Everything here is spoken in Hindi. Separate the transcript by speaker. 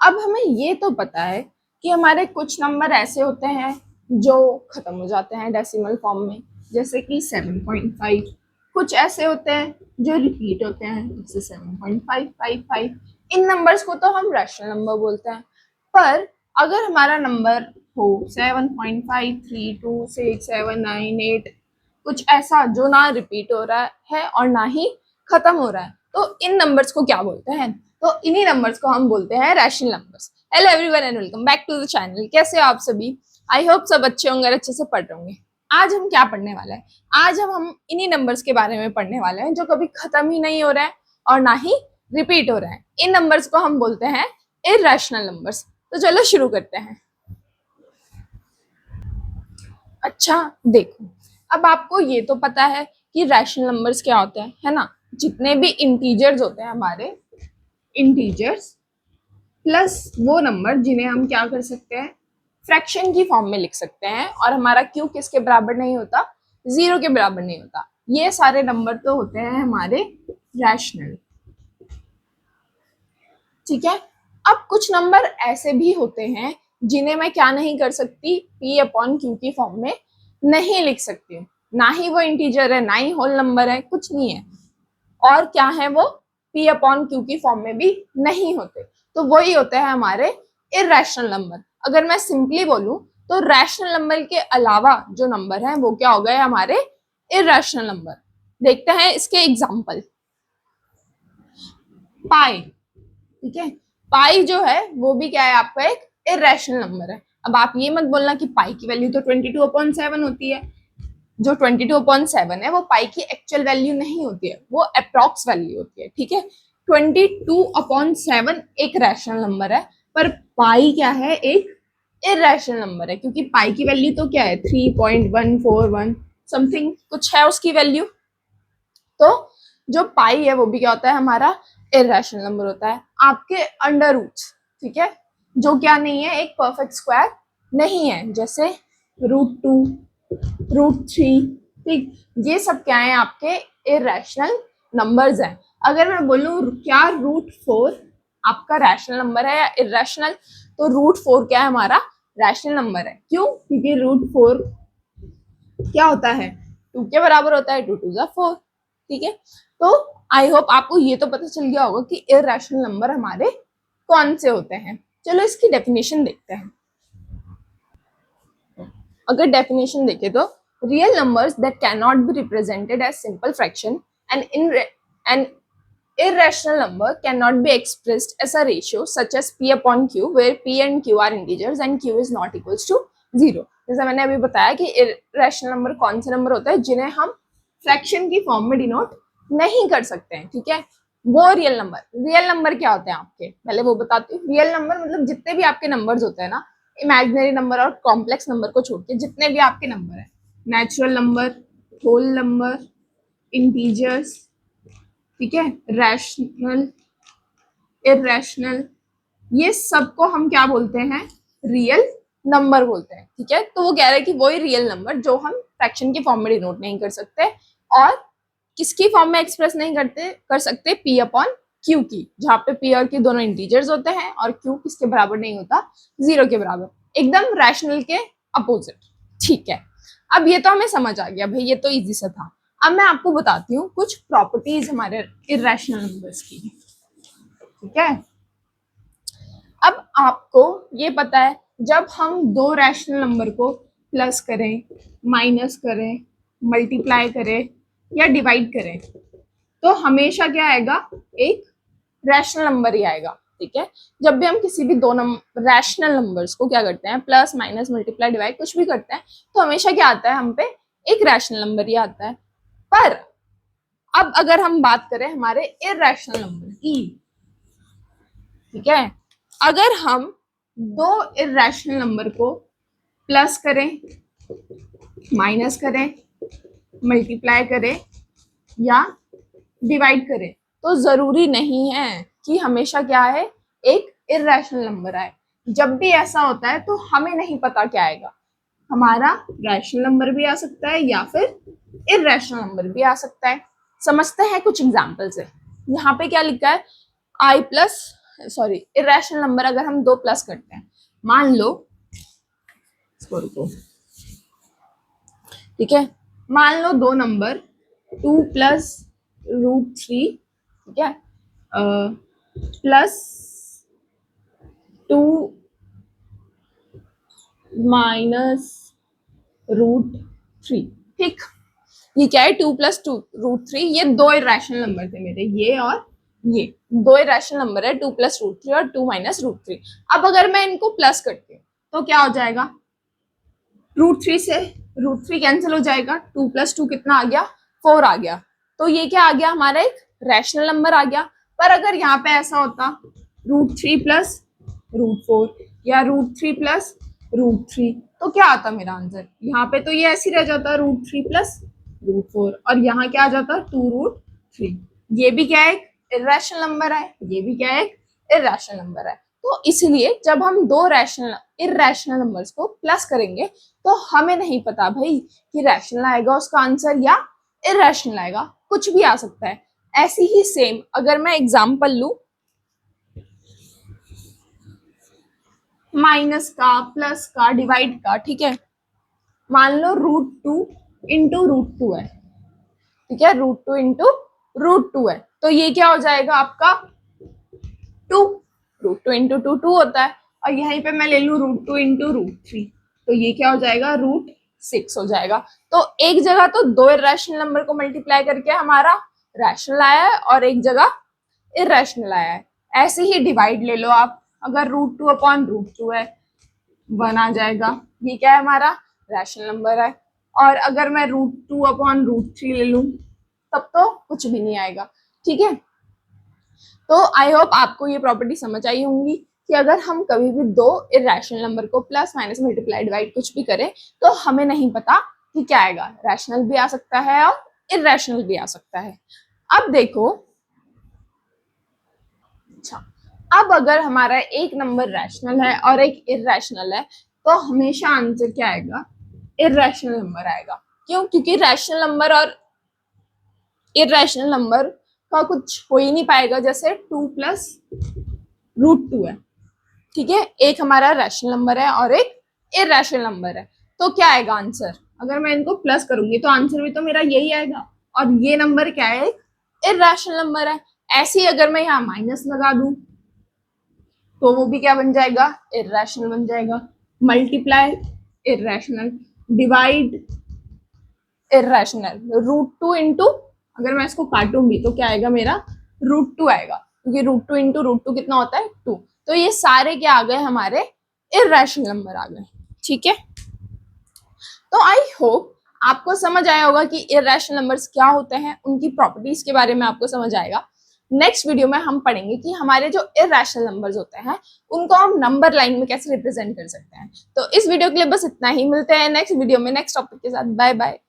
Speaker 1: अब हमें ये तो पता है कि हमारे कुछ नंबर ऐसे होते हैं जो खत्म हो जाते हैं डेसिमल फॉर्म में, जैसे कि 7.5। कुछ ऐसे होते हैं जो रिपीट होते हैं, जैसे 7.555। इन नंबर्स को तो हम रैशनल नंबर बोलते हैं। पर अगर हमारा नंबर हो 7.5326798, कुछ ऐसा जो ना रिपीट हो रहा है और ना ही खत्म हो रहा है, तो इन नंबर्स को क्या बोलते हैं? तो इन्हीं नंबर्स को हम बोलते हैं rational numbers. Hello everyone and welcome back to the channel. कैसे हो आप सभी? आई होप सब अच्छे होंगे और अच्छे से पढ़ रहे होंगे। आज हम क्या पढ़ने वाले हैं? आज हम इन्हीं नंबर्स के बारे में पढ़ने वाले हैं जो कभी खत्म ही नहीं हो रहा है और ना ही रिपीट हो रहा है। इन नंबर्स को हम बोलते हैं इररेशनल नंबर्स। तो चलो शुरू करते हैं। अच्छा देखो, अब आपको ये तो पता है कि रैशनल नंबर्स क्या होते हैं, है ना? जितने भी इंटीजर्स होते हैं हमारे, इंटीजर्स प्लस वो नंबर जिन्हें हम क्या कर सकते हैं, फ्रैक्शन की फॉर्म में लिख सकते हैं, और हमारा क्यू किसके बराबर नहीं होता? 0 के बराबर नहीं होता। ये सारे नंबर तो होते हैं हमारे रैशनल। ठीक है। अब कुछ नंबर ऐसे भी होते हैं जिन्हें मैं क्या नहीं कर सकती, p अपॉन क्यू की फॉर्म में नहीं लिख सकती हूँ। ना ही वो इंटीजर है, ना ही होल नंबर है, कुछ नहीं है। और क्या है वो? p अपॉन क्यू की फॉर्म में भी नहीं होते। तो वही होते हैं हमारे इररेशनल नंबर। अगर मैं सिंपली बोलूं तो रैशनल नंबर के अलावा जो नंबर है वो क्या हो गए हमारे इररेशनल नंबर। देखते हैं इसके एग्जाम्पल। पाई, ठीक है, पाई जो है वो भी क्या है आपका एक इररेशनल नंबर है। अब आप ये मत बोलना कि पाई की वैल्यू तो 22/7 होती है। जो 22/7 है वो पाई की एक्चुअल वैल्यू नहीं होती है, वो अप्रॉक्स वैल्यू होती है। ठीक है, 22/7 एक रैशनल नंबर है, पर पाई क्या है? एक इररेशनल नंबर है, क्योंकि पाई की वैल्यू तो क्या है? 3.141 समथिंग कुछ है उसकी वैल्यू। तो जो पाई है वो भी क्या होता है हमारा इररेशनल नंबर होता है। आपके अंडर रूट्स, ठीक है, जो क्या नहीं है, एक परफेक्ट स्क्वायर नहीं है, जैसे √2, √3, ठीक, ये सब क्या है? आपके इररेशनल नंबर्स हैं। अगर मैं बोलूं क्या √4 आपका रैशनल नंबर है या इररेशनल, तो √4 क्या है? हमारा रैशनल नंबर है। क्यों? क्योंकि √4 क्या होता है? 2 के बराबर होता है। 2 2 जा 4। ठीक है, तो आई होप आपको ये तो पता चल गया होगा कि इररेशनल नंबर हमारे कौन से होते हैं। चलो इसकी डेफिनेशन देखते हैं। अगर डेफिनेशन देखें तो real numbers that cannot be represented as simple fraction and irrational number cannot be expressed as a ratio such as p upon q where p and q are integers and q is not equals to 0। जैसे मैंने अभी बताया कि irrational नंबर कौन से नंबर होता है जिन्हें हम फ्रैक्शन की फॉर्म में डिनोट नहीं कर सकते हैं। ठीक है, वो रियल नंबर क्या होते हैं आपके, पहले वो बताती हूँ। रियल नंबर मतलब जितने भी आपके नंबर्स होते हैं ना, इमेजिनरी नंबर और कॉम्प्लेक्स नंबर को छोड़ के जितने भी आपके नंबर है, natural number, whole number, integers, ठीक है, रैशनल, इररेशनल, ये सबको हम क्या बोलते हैं? रियल नंबर बोलते हैं। ठीक है, तो वो कह रहे हैं कि वही रियल नंबर जो हम फ्रैक्शन की फॉर्म में डिनोट नहीं कर सकते, और किसकी फॉर्म में एक्सप्रेस नहीं कर सकते? p अपॉन क्यू की, जहां पे p और q दोनों इंटीजर्स होते हैं और q किसके बराबर नहीं होता? 0 के बराबर, एकदम रैशनल के अपोजिट। ठीक है, अब ये तो हमें समझ आ गया भाई, ये तो इजी सा था। अब मैं आपको बताती हूँ कुछ प्रॉपर्टीज हमारे इररेशनल नंबर्स की। ठीक है, अब आपको ये पता है जब हम दो रैशनल नंबर को प्लस करें, माइनस करें, मल्टीप्लाई करें या डिवाइड करें, तो हमेशा क्या आएगा? एक रैशनल नंबर ही आएगा। ठीक है, जब भी हम किसी भी दो रैशनल नंबर्स को क्या करते हैं, प्लस माइनस मल्टीप्लाई डिवाइड कुछ भी करते हैं, तो हमेशा क्या आता है? हम पे एक रैशनल नंबर ही आता है। पर अब अगर हम बात करें हमारे इररेशनल नंबर की, ठीक है, अगर हम दो इररेशनल नंबर को प्लस करें, माइनस करें, मल्टीप्लाई करें या डिवाइड करें, तो जरूरी नहीं है कि हमेशा क्या है? एक इररेशनल नंबर आए। जब भी ऐसा होता है तो हमें नहीं पता क्या आएगा, हमारा रैशनल नंबर भी आ सकता है या फिर इररेशनल नंबर भी आ सकता है। समझते हैं कुछ एग्जाम्पल से। यहाँ पे क्या लिखा है? i plus sorry irrational number अगर हम दो प्लस करते हैं, मान लो इसको रुको, ठीक है, मान लो दो नंबर 2 + √3, ठीक है, +2 - √3, ठीक। ये क्या है, 2 + 2 √3, ये दो इरेशनल नंबर थे मेरे, ये और ये दो इरेशनल नंबर है, 2 + √3 और 2 - √3। अब अगर मैं इनको प्लस करती हूँ तो क्या हो जाएगा, √3 से √3 कैंसिल हो जाएगा, 2 + 2 कितना आ गया, 4 आ गया। तो ये क्या आ गया, हमारा एक रैशनल नंबर आ गया। पर अगर यहाँ पे ऐसा होता √3 + √4 या √3 + √3, तो क्या आता मेरा आंसर, यहाँ पे तो ये ऐसे ही रह जाता √3 + √4 और यहाँ क्या आ जाता 2√3। ये भी क्या है, इरेशनल नंबर है, ये भी क्या है, इरेशनल नंबर है। तो इसलिए जब हम दो इरेशनल नंबर्स को प्लस करेंगे तो हमें नहीं पता भाई कि रैशनल आएगा उसका आंसर या इरेशनल आएगा, कुछ भी आ सकता है। ऐसी ही सेम अगर मैं एग्जांपल लूं माइनस का, प्लस का, डिवाइड का, ठीक है, मान लो √2 × √2 है, ठीक है, √2 × √2 है, तो ये क्या हो जाएगा आपका 2, √2 × 2 2 होता है, और यहीं पे मैं ले लूं √2 × √3, तो ये क्या हो जाएगा √6 हो जाएगा। तो एक जगह तो दो इरेशनल नंबर को मल्टीप्लाई करके हमारा रैशनल आया है और एक जगह इरेशनल आया है। ऐसे ही डिवाइड ले लो आप, अगर √2/√2 है 1 आ जाएगा, ये क्या है हमारा रैशनल नंबर है। और अगर मैं √2/√3 ले लूं तब तो कुछ भी नहीं आएगा, ठीक है। तो आई होप आपको ये प्रॉपर्टी समझ आई होंगी कि अगर हम कभी भी दो इरेशनल नंबर को प्लस माइनस मल्टीप्लाई डिवाइड कुछ भी करें तो हमें नहीं पता कि क्या आएगा, रैशनल भी आ सकता है और इरेशनल भी आ सकता है। अब देखो, अच्छा, अब अगर हमारा एक नंबर रैशनल है और एक इरेशनल है तो हमेशा आंसर क्या आएगा, इरेशनल नंबर आएगा। क्यों, क्योंकि रैशनल नंबर और इरेशनल नंबर का कुछ हो ही नहीं पाएगा। जैसे 2 + √2 है, ठीक है, एक हमारा रैशनल नंबर है और एक इरेशनल नंबर है, तो क्या आएगा आंसर, अगर मैं इनको प्लस करूंगी तो आंसर भी तो मेरा यही आएगा, और ये नंबर क्या है, इरेशनल नंबर है। ऐसे ही अगर मैं यहाँ माइनस लगा दूं तो वो भी क्या बन जाएगा, इरेशनल बन जाएगा। Multiply irrational, divide irrational, √2 into, अगर मैं इसको काटूंगी तो क्या आएगा मेरा, √2 आएगा, क्योंकि √2 इंटू √2 कितना होता है 2। तो ये सारे क्या आ गए हमारे, इरेशनल नंबर आ गए, ठीक है। तो आई होप आपको समझ आया होगा कि इरेशनल नंबर्स क्या होते हैं, उनकी प्रॉपर्टीज के बारे में आपको समझ आएगा। नेक्स्ट वीडियो में हम पढ़ेंगे कि हमारे जो इरेशनल नंबर्स होते हैं उनको हम नंबर लाइन में कैसे रिप्रेजेंट कर सकते हैं। तो इस वीडियो के लिए बस इतना ही, मिलते हैं नेक्स्ट वीडियो में नेक्स्ट टॉपिक के साथ। Bye bye.